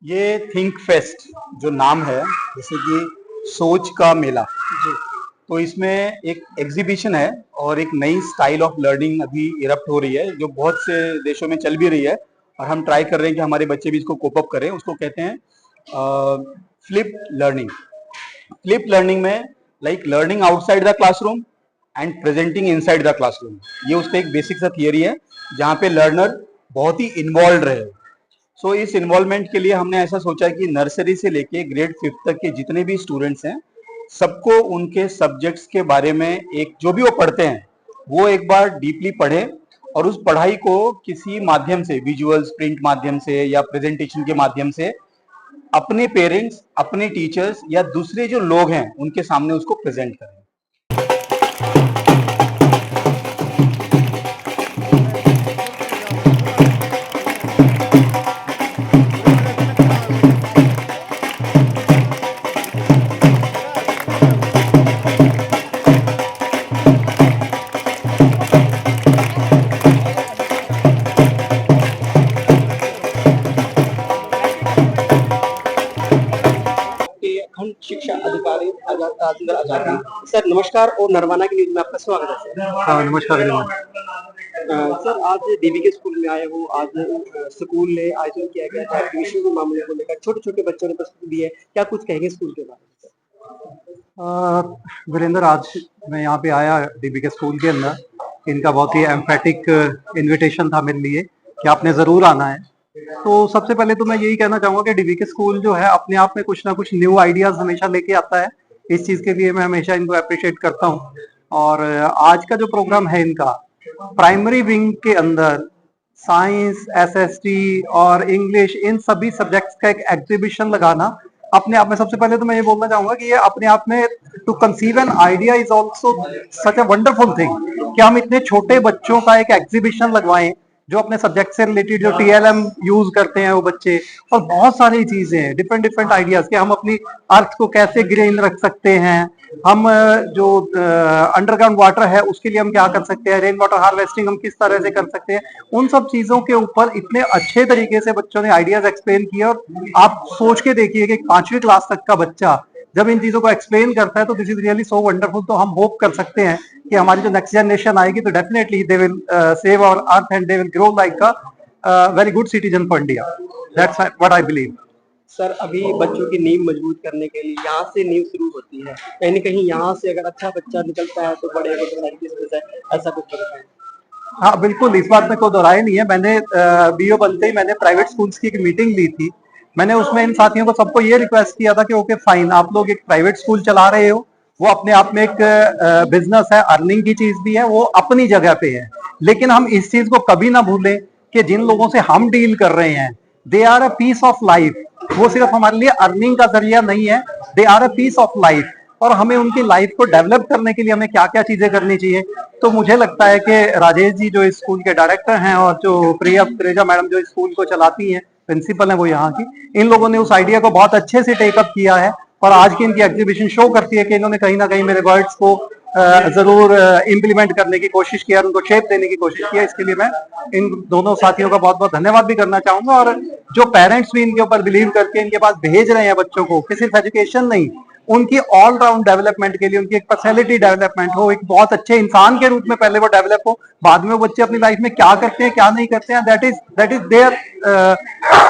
ये think fest जो नाम है, जैसे कि सोच का मेला जी, तो इसमें एक एग्जीबिशन है और एक नई स्टाइल ऑफ लर्निंग अभी इरप्ट हो रही है जो बहुत से देशों में चल भी रही है और हम ट्राई कर रहे हैं कि हमारे बच्चे भी इसको कोप अप करें। उसको कहते हैं फ्लिप लर्निंग। फ्लिप लर्निंग में like learning outside the classroom and presenting inside the classroom, ये उसका एक बेसिक सा थियरी है जहाँ पे लर्नर बहुत ही इन्वॉल्व रहे। सो इस इन्वॉल्वमेंट के लिए हमने ऐसा सोचा कि नर्सरी से लेके ग्रेड 5 तक के जितने भी स्टूडेंट्स हैं सबको उनके सब्जेक्ट्स के बारे में एक जो भी वो पढ़ते हैं वो एक बार डीपली पढ़े और उस पढ़ाई को किसी माध्यम से, विजुअल्स, प्रिंट माध्यम से या प्रेजेंटेशन के माध्यम से अपने पेरेंट्स, अपने टीचर्स या दूसरे जो लोग हैं उनके सामने उसको प्रेजेंट करें। खंड शिक्षा अधिकारी राजेंद्र आजाद सर, नमस्कार और नरवाना की न्यूज में आपका स्वागत है सर। हाँ, नमस्कार। सर, आज डीबी के स्कूल में आए हो। आज स्कूल ने आयोजन किया गया था एडमिशन के मामले को लेकर, छोटे छोटे बच्चों ने प्रस्तुति दी है, क्या कुछ कहेंगे स्कूल के बारे में? वीरेंद्र, आज मैं यहाँ पे आया डीबी के स्कूल के अंदर। इनका बहुत ही एम्फेटिक इनविटेशन था मेरे लिए कि आपने ज़रूर आना है। तो सबसे पहले तो मैं यही कहना चाहूँगा कि डीबी के स्कूल जो है अपने आप में कुछ ना कुछ न्यू आइडियाज हमेशा लेके आता है। इस चीज़ के लिए मैं हमेशा इनको अप्रिशिएट करता हूँ। और आज का जो प्रोग्राम है इनका, प्राइमरी विंग के अंदर साइंस, एसएसटी और इंग्लिश, इन सभी सब्जेक्ट्स का एक एग्जीबिशन लगाना अपने आप में, सबसे पहले तो मैं ये बोलना चाहूंगा कि ये अपने आप में, to conceive an idea is also such a wonderful thing कि हम इतने छोटे बच्चों का एक एग्जीबिशन लगवाएं जो अपने सब्जेक्ट से रिलेटेड, जो टीएलएम यूज करते हैं वो बच्चे, और बहुत सारी चीजें हैं, डिफरेंट डिफरेंट आइडियाज कि हम अपनी अर्थ को कैसे ग्रीन रख सकते हैं, हम जो अंडरग्राउंड वाटर है उसके लिए हम क्या कर सकते हैं, रेन वाटर हार्वेस्टिंग हम किस तरह से कर सकते हैं, उन सब चीजों के ऊपर इतने अच्छे तरीके से बच्चों ने आइडियाज एक्सप्लेन किए। और आप सोच के देखिए कि 5वीं क्लास तक का बच्चा जब इन चीजों को एक्सप्लेन करता है तो this is really so wonderful. तो हम होप कर सकते हैं कि हमारी जो नेक्स्ट जनरेशन आएगी तो definitely they will save our earth and they will grow like a very good citizen for India. That's what I believe. Sir, अभी बच्चों की नींव मजबूत करने के लिए यहाँ से नींव शुरू होती है। कहीं न कहीं यहाँ से अगर अच्छा बच्चा निकलता है तो बड़े होकर साइंटिस्ट है, ऐसा कुछ लगता है? हाँ बिल्कुल, इस बात में कोई दोहराई नहीं है। मैंने बीओ बनते ही मैंने प्राइवेट स्कूल्स की एक मीटिंग ली थी। मैंने उसमें इन साथियों को सबको ये रिक्वेस्ट किया था कि ओके फाइन, आप लोग एक प्राइवेट स्कूल चला रहे हो, वो अपने आप में एक बिजनेस है, अर्निंग की चीज भी है, वो अपनी जगह पे है, लेकिन हम इस चीज को कभी ना भूलें कि जिन लोगों से हम डील कर रहे हैं, they are a piece of life. वो सिर्फ हमारे लिए अर्निंग का जरिया नहीं है, they are a piece of life. और हमें उनकी लाइफ को डेवलप करने के लिए हमें क्या क्या चीजें करनी चाहिए। तो मुझे लगता है कि राजेश जी जो इस स्कूल के डायरेक्टर हैं और जो प्रिया मैडम जो इस स्कूल को चलाती हैं, प्रिंसिपल है वो यहाँ की, इन लोगों ने उस आइडिया को बहुत अच्छे से टेकअप किया है। और आज की इनकी एग्जीबिशन शो करती है कि इन्होंने कहीं ना कहीं मेरे वर्ड्स को जरूर इम्प्लीमेंट करने की कोशिश किया, उनको शेप देने की कोशिश किया। इसके लिए मैं इन दोनों साथियों का बहुत बहुत धन्यवाद भी करना चाहूंगा। और जो पेरेंट्स भी इनके ऊपर बिलीव करके इनके पास भेज रहे हैं बच्चों को, कि सिर्फ एजुकेशन नहीं, उनकी ऑल राउंड डेवलपमेंट के लिए, उनकी एक पर्सनैलिटी डेवलपमेंट हो, एक बहुत अच्छे इंसान के रूप में पहले वो डेवलप हो, बाद में वो बच्चे अपनी लाइफ में क्या करते हैं क्या नहीं करते हैं, that is their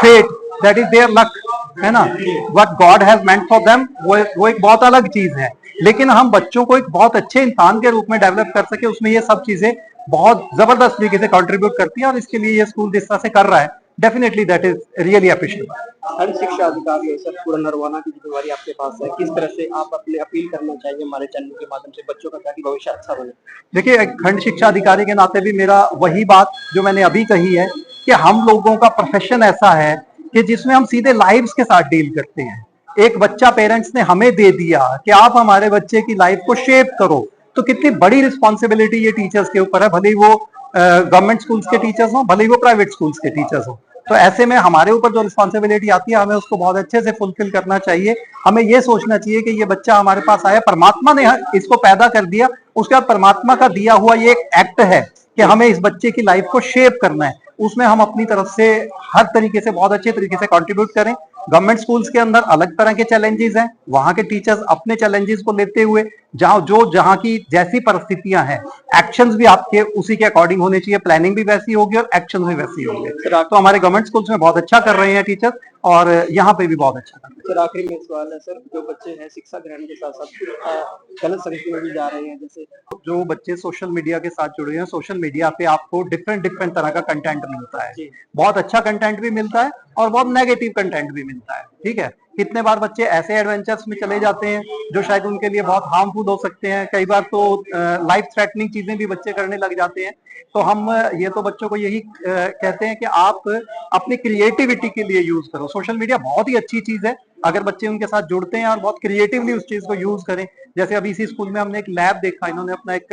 fate, that is their luck, है ना। What God has meant for them वो एक बहुत अलग चीज है, लेकिन हम बच्चों को एक बहुत अच्छे इंसान के रूप में डेवलप कर सके, उसमें ये सब चीजें बहुत जबरदस्त तरीके से कंट्रीब्यूट करती है। और इसके लिए ये स्कूल जिस तरह से कर रहा है, definitely that is really appreciable. खंड शिक्षा अधिकारी है सर, पूरा नरवाना की जिम्मेवारी आपके पास है। किस तरह से आप अपने अपील करना चाहिए हमारे चैनल के माध्यम से बच्चों का, ताकि भविष्य अच्छा बने? देखिए, खंड शिक्षा अधिकारी के नाते भी मेरा वही बात जो मैंने अभी कही है कि हम लोगों का प्रोफेशन ऐसा है कि जिसमें हम सीधे लाइव्स के साथ डील करते हैं। एक बच्चा पेरेंट्स ने हमें दे दिया कि आप हमारे बच्चे की लाइफ को शेप करो, तो कितनी बड़ी रिस्पॉन्सिबिलिटी ये टीचर्स के ऊपर है, भले ही वो गवर्नमेंट स्कूल्स के टीचर्स हो, भले ही वो प्राइवेट स्कूल्स के टीचर्स हो। तो ऐसे में हमारे ऊपर जो रिस्पॉन्सिबिलिटी आती है, हमें उसको बहुत अच्छे से फुलफिल करना चाहिए। हमें ये सोचना चाहिए कि ये बच्चा हमारे पास आया, परमात्मा ने इसको पैदा कर दिया, उसके बाद परमात्मा का दिया हुआ ये एक एक्ट है कि हमें इस बच्चे की लाइफ को शेप करना है, उसमें हम अपनी तरफ से हर तरीके से बहुत अच्छे तरीके से कंट्रीब्यूट करें। गवर्नमेंट स्कूल्स के अंदर अलग तरह के चैलेंजेस हैं, वहां के टीचर्स अपने चैलेंजेस को लेते हुए जहां की जैसी परिस्थितियां हैं, एक्शंस भी आपके उसी के अकॉर्डिंग होने चाहिए, प्लानिंग भी वैसी होगी और एक्शन भी वैसी होंगे। तो हमारे गवर्नमेंट स्कूल्स में बहुत अच्छा कर रहे हैं टीचर, और यहाँ पे भी बहुत अच्छा कर रहे हैं। सर आखिरी में सवाल है सर, जो बच्चे हैं शिक्षा ग्रहण के साथ साथ गलत संगति में भी जा रहे हैं, जैसे जो बच्चे सोशल मीडिया के साथ जुड़े हैं, सोशल मीडिया पे आपको डिफरेंट डिफरेंट तरह का कंटेंट मिलता है, बहुत अच्छा कंटेंट भी मिलता है और बहुत नेगेटिव कंटेंट भी मिलता है। ठीक है, कितने बार बच्चे ऐसे एडवेंचर्स में चले जाते हैं जो शायद उनके लिए बहुत हार्मफुल हो सकते हैं, कई बार तो लाइफ थ्रेटनिंग चीजें भी बच्चे करने लग जाते हैं। तो हम ये तो बच्चों को यही कहते हैं कि आप अपनी क्रिएटिविटी के लिए यूज करो। सोशल मीडिया बहुत ही अच्छी चीज है अगर बच्चे उनके साथ जुड़ते हैं और बहुत क्रिएटिवली उस चीज को यूज करें। जैसे अभी इसी स्कूल में हमने एक लैब देखा, इन्होंने अपना एक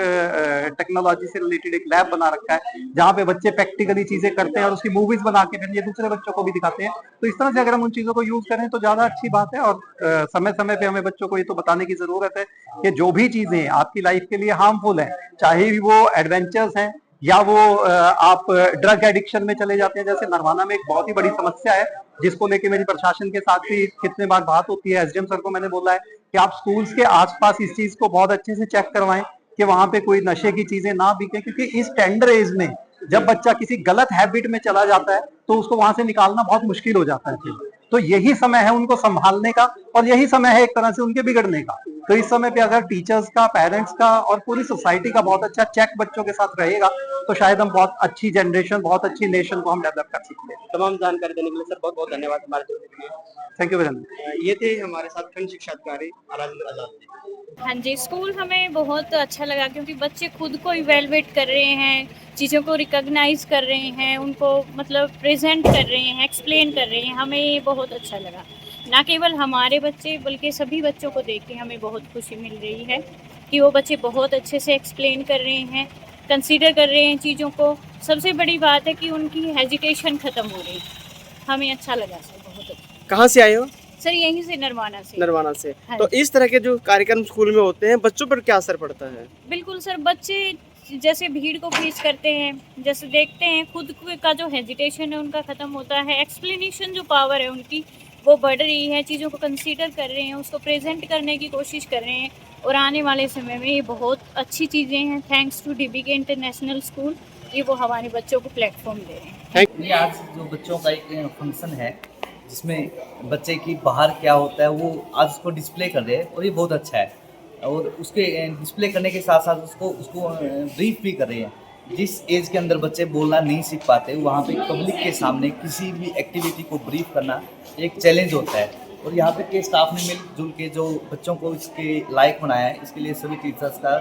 टेक्नोलॉजी से रिलेटेड एक लैब बना रखा है जहाँ पे बच्चे प्रैक्टिकली चीजें करते हैं और उसकी मूवीज बना के फिर ये दूसरे बच्चों को भी दिखाते हैं। तो इस तरह से अगर हम उन चीजों को यूज करें तो ज्यादा अच्छी बात है। और समय समय पे हमें बच्चों को ये तो बताने की जरूरत है कि जो भी चीजें आपकी लाइफ के लिए हार्मफुल है, चाहे भी वो एडवेंचर्स हैं या वो आप ड्रग एडिक्शन में चले जाते हैं। जैसे नरवाना में एक बहुत ही बड़ी समस्या है जिसको लेके मेरी प्रशासन के साथ भी कितने बार बात होती है। एसडीएम सर को मैंने बोला है कि आप स्कूल्स के आसपास इस चीज को बहुत अच्छे से चेक करवाएं कि वहां पे कोई नशे की चीजें ना बिके, क्योंकि इस टेंडर एज में जब बच्चा किसी गलत हैबिट में चला जाता है तो उसको वहां से निकालना बहुत मुश्किल हो जाता है। तो यही समय है उनको संभालने का और यही समय है एक तरह से उनके बिगड़ने का। तो इस समय पे अगर टीचर्स का, पेरेंट्स का और पूरी सोसाइटी का बहुत अच्छा चेक बच्चों के साथ रहेगा तो शायद हम बहुत अच्छी जनरेशन, बहुत अच्छी नेशन को हम डेवलप कर सकते हैं। तमाम जानकारी देने के लिए सर बहुत बहुत धन्यवाद हमारे जुड़ने के लिए। Thank you very much. ये थे हमारे साथ खंड शिक्षा अधिकारी राजेंद्र आजाद जी। हाँ जी, स्कूल हमें बहुत अच्छा लगा क्योंकि बच्चे खुद को इवैल्यूएट कर रहे हैं, चीज़ों को रिकॉग्नाइज़ कर रहे हैं, उनको मतलब प्रेज़ेंट कर रहे हैं, एक्सप्लेन कर रहे हैं, हमें ये बहुत अच्छा लगा। ना केवल हमारे बच्चे बल्कि सभी बच्चों को देख के हमें बहुत खुशी मिल रही है कि वो बच्चे बहुत अच्छे से एक्सप्लेन कर रहे हैं, कंसीडर कर रहे हैं चीज़ों को। सबसे बड़ी बात है कि उनकी हेजिटेशन ख़त्म हो रही है। हमें अच्छा लगा सर, बहुत अच्छा। कहाँ से आए हो? सर यहीं से नरवाना से। नरवाना से। हाँ तो इस तरह के जो कार्यक्रम स्कूल में होते हैं बच्चों पर क्या असर पड़ता है? बिल्कुल सर, बच्चे जैसे भीड़ को फेस करते हैं, जैसे देखते हैं खुद का जो हेजिटेशन है उनका ख़त्म होता है, एक्सप्लेनेशन जो पावर है उनकी वो बढ़ रही है, चीज़ों को कंसीडर कर रहे हैं, उसको प्रेजेंट करने की कोशिश कर रहे हैं और आने वाले समय में ये बहुत अच्छी चीज़ें हैं। थैंक्स टू डीबीके इंटरनेशनल स्कूल, ये वो हमारे बच्चों को प्लेटफॉर्म दे रहे हैं। ये आज जो बच्चों का एक फंक्शन है जिसमें बच्चे की बाहर क्या होता है वो आज उसको डिस्प्ले कर रहे हैं और ये बहुत अच्छा है। और उसके डिस्प्ले करने के साथ साथ उसको ब्रीफ भी कर रहे हैं। जिस एज के अंदर बच्चे बोलना नहीं सीख पाते वहाँ पे पब्लिक के सामने किसी भी एक्टिविटी को ब्रीफ करना एक चैलेंज होता है। और यहाँ पे के स्टाफ ने मिलजुल के जो बच्चों को इसके लायक बनाया है, इसके लिए सभी टीचर्स का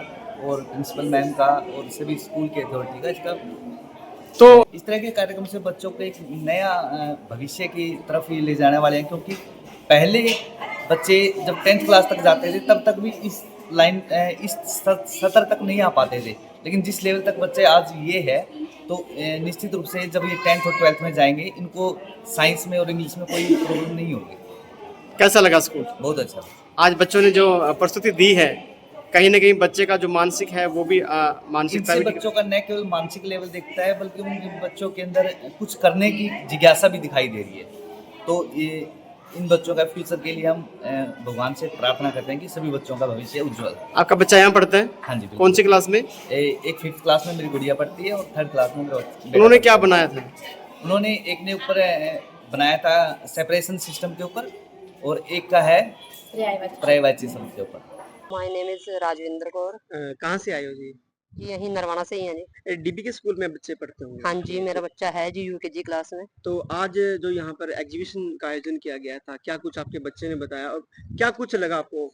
और प्रिंसिपल मैम का और सभी स्कूल के अथॉरिटी का इसका तो इस तरह के कार्यक्रम से बच्चों को एक नया भविष्य की तरफ ही ले जाने वाले हैं। क्योंकि पहले बच्चे जब 10th क्लास तक जाते थे तब तक भी इस सतर तक नहीं आ पाते थे, लेकिन जिस लेवल तक बच्चे आज ये है तो निश्चित रूप से जब ये 10th और 12th में जाएंगे इनको साइंस में और इंग्लिश में कोई प्रॉब्लम नहीं होगी। कैसा लगा स्कूल? बहुत अच्छा। आज बच्चों ने जो प्रस्तुति दी है कहीं ना कहीं बच्चे का जो मानसिक है वो भी मानसिकता इससे बच्चों का न केवल मानसिक लेवल देखता है बल्कि उनके बच्चों के अंदर कुछ करने की जिज्ञासा भी दिखाई दे रही है। तो ये इन बच्चों का फ्यूचर के लिए हम भगवान से प्रार्थना करते हैं कि सभी बच्चों का भविष्य उज्जवल। आपका बच्चा यहाँ पढ़ता है? हाँ जी। कौन सी क्लास में? एक 5th क्लास में मेरी गुड़िया पढ़ती है और 3rd क्लास में उन्होंने क्या बनाया था? उन्होंने एक ने ऊपर बनाया था सेपरेशन सिस्टम के ऊपर और एक का है पर्यायवाची सिस्टम के ऊपर। My name is Rajwinder Kaur. कहाँ से आए हो जी? जी यहीं नरवाना से ही हैं जी। डीबीके स्कूल में बच्चे पढ़ते होंगे? हाँ जी, मेरा बच्चा है जी यूकेजी क्लास में। तो आज जो यहाँ पर एग्जीबिशन का आयोजन किया गया था, क्या कुछ आपके बच्चे ने बताया और क्या कुछ लगा आपको?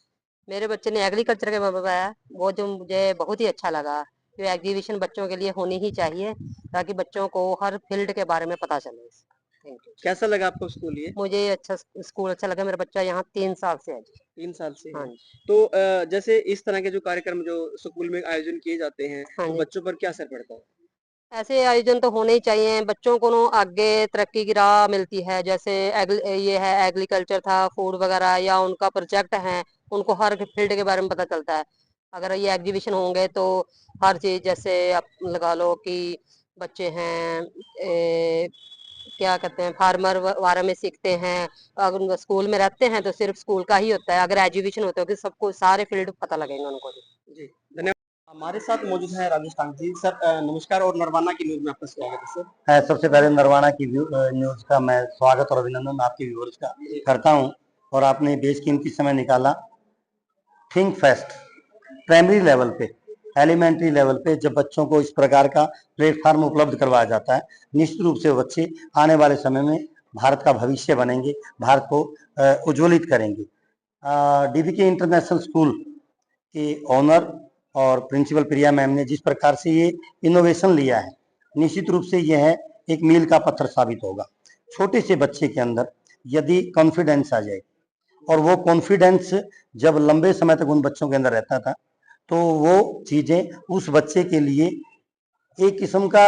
मेरे बच्चे ने एग्रीकल्चर के बारे में बताया, वो जो मुझे बहुत ही अच्छा लगा। ये एग्जीबिशन बच्चों के लिए होनी ही चाहिए ताकि बच्चों को हर फील्ड के बारे में पता चले। Thank you. कैसा लगा आपको स्कूल ये? मुझे अच्छा स्कूल अच्छा लगा। मेरा बच्चा यहाँ 3 साल से है जी। 3 साल से? हाँ जी। तो जैसे इस तरह के जो कार्यक्रम जो स्कूल में आयोजन किए जाते हैं हाँ तो जी। बच्चों पर क्या असर पड़ता है? ऐसे आयोजन तो होने ही चाहिए, बच्चों को ना आगे तरक्की की राह मिलती है। जैसे ये है एग्रीकल्चर था, फूड वगैरह या उनका प्रोजेक्ट है, उनको हर फील्ड के बारे में पता चलता है। अगर ये एग्जीबिशन होंगे तो हर चीज़, जैसे आप लगा लो कि बच्चे हैं क्या कहते हैं फार्मर बारे में सीखते हैं। अगर उनको स्कूल में रहते हैं तो सिर्फ स्कूल का ही होता है, अगर एजुकेशन होता है कि सबको सारे फील्ड पता लगेंगे उनको। जी धन्यवाद। हमारे साथ मौजूद है राजस्थान जी। सर नमस्कार और नरवाना की न्यूज में आपका स्वागत है सर। सबसे पहले नरवाना की न्यूज का मैं स्वागत और अभिनंदन आपके व्यूअर्स का करता हूं। और आपने बेशकीमती समय निकाला। थिंक फेस्ट प्राइमरी लेवल पे, एलिमेंट्री लेवल पे जब बच्चों को इस प्रकार का प्लेटफॉर्म उपलब्ध करवाया जाता है, निश्चित रूप से बच्चे आने वाले समय में भारत का भविष्य बनेंगे, भारत को उज्ज्वलित करेंगे। डीबीके इंटरनेशनल स्कूल के ऑनर और प्रिंसिपल प्रिया मैम ने जिस प्रकार से ये इनोवेशन लिया है, निश्चित रूप से यह एक मील का पत्थर साबित होगा। छोटे से बच्चे के अंदर यदि कॉन्फिडेंस आ जाए, और वो कॉन्फिडेंस जब लंबे समय तक उन बच्चों के अंदर रहता था, तो वो चीजें उस बच्चे के लिए एक किस्म का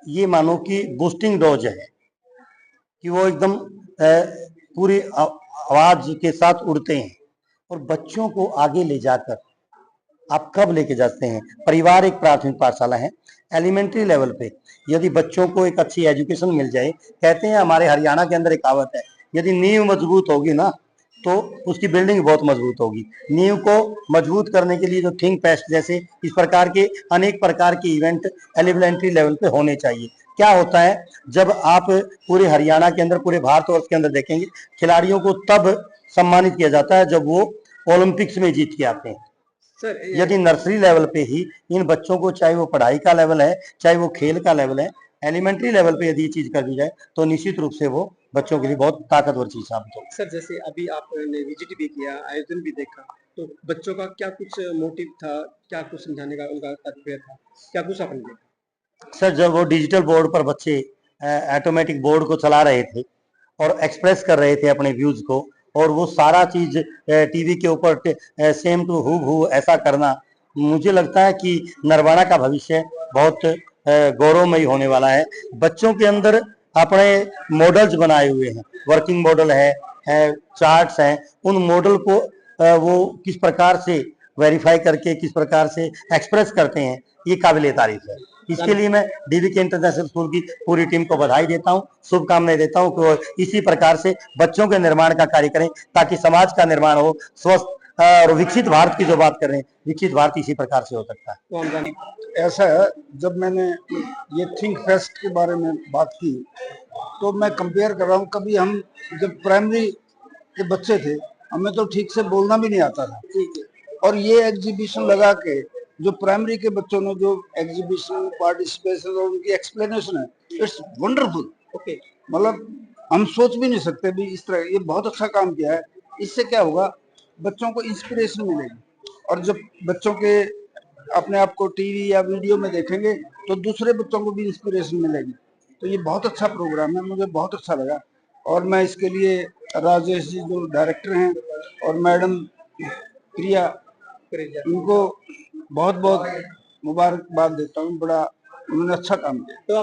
ये मानो कि बूस्टिंग डोज है कि वो एकदम पूरी आवाज के साथ उड़ते हैं। और बच्चों को आगे ले जाकर आप कब लेके जाते हैं? परिवार एक प्राथमिक पाठशाला है। एलिमेंट्री लेवल पे यदि बच्चों को एक अच्छी एजुकेशन मिल जाए, कहते हैं हमारे हरियाणा के अंदर एक कहावत है, यदि नींव मजबूत होगी ना तो उसकी बिल्डिंग बहुत मजबूत होगी। नींव को मजबूत करने के लिए जो थिंक फेस्ट जैसे इस प्रकार के अनेक प्रकार के इवेंट एलिमेंट्री लेवल पे होने चाहिए। क्या होता है, जब आप पूरे हरियाणा के अंदर, पूरे भारतवर्ष के अंदर देखेंगे, खिलाड़ियों को तब सम्मानित किया जाता है जब वो ओलंपिक्स में जीत के आते हैं। सर यदि नर्सरी लेवल पे ही इन बच्चों को, चाहे वो पढ़ाई का लेवल है, चाहे वो खेल का लेवल है, एलिमेंट्री लेवल पे यदि ये चीज कर दी जाए तो निश्चित रूप से वो बच्चों के लिए बहुत ताकतवर चीज साबित होगी। सर जैसे अभी आपने विजिट भी किया, आयोजन भी देखा, तो बच्चों का क्या कुछ मोटिव था, क्या कुछ समझाने का उनका तात्पर्य था, क्या कुछ आपने देखा? सर जब वो डिजिटल बोर्ड पर बच्चे ऑटोमेटिक बोर्ड को चला रहे थे और एक्सप्रेस कर रहे थे अपने व्यूज को, और वो सारा चीज टीवी के ऊपर सेम टू हू ऐसा करना, मुझे लगता है कि नरवाना का भविष्य बहुत गौरवमयी होने वाला है। बच्चों के अंदर अपने मॉडल्स बनाए हुए हैं, वर्किंग मॉडल है, चार्ट्स हैं, उन मॉडल को वो किस प्रकार से वेरीफाई करके किस प्रकार से एक्सप्रेस करते हैं, ये काबिल तारीफ है। इसके लिए मैं डीबीके इंटरनेशनल स्कूल की पूरी टीम को बधाई देता हूँ, शुभकामनाएं देता हूँ कि वो इसी प्रकार से बच्चों के निर्माण का कार्य करें ताकि समाज का निर्माण हो, स्वस्थ और विकसित भारत की जो बात कर रहे हैं, विकसित भारत इसी प्रकार से हो सकता है। तो हम जाने ऐसा है, जब मैंने ये थिंक फेस्ट के बारे में बात की तो मैं कंपेयर कर रहा हूँ, कभी हम जब प्राइमरी के बच्चे थे हमें तो ठीक से बोलना भी नहीं आता था, और ये एग्जीबिशन लगा के जो प्राइमरी के बच्चों ने जो एग्जीबिशन पार्टिसिपेशन और उनकी एक्सप्लेनेशन है, इट्स वंडरफुल। ओके मतलब हम सोच भी नहीं सकते भी इस तरह, ये बहुत अच्छा काम किया है। इससे क्या होगा, बच्चों को इंस्पिरेशन मिलेगी, और जब बच्चों के अपने आप को टीवी या वीडियो में देखेंगे तो दूसरे बच्चों को भी इंस्पिरेशन मिलेगी। तो ये बहुत अच्छा प्रोग्राम है, मुझे बहुत अच्छा लगा। और मैं इसके लिए राजेश जी जो डायरेक्टर हैं और मैडम प्रिया, उनको बहुत बहुत मुबारकबाद देता हूँ। बड़ा उन्होंने अच्छा काम किया। तो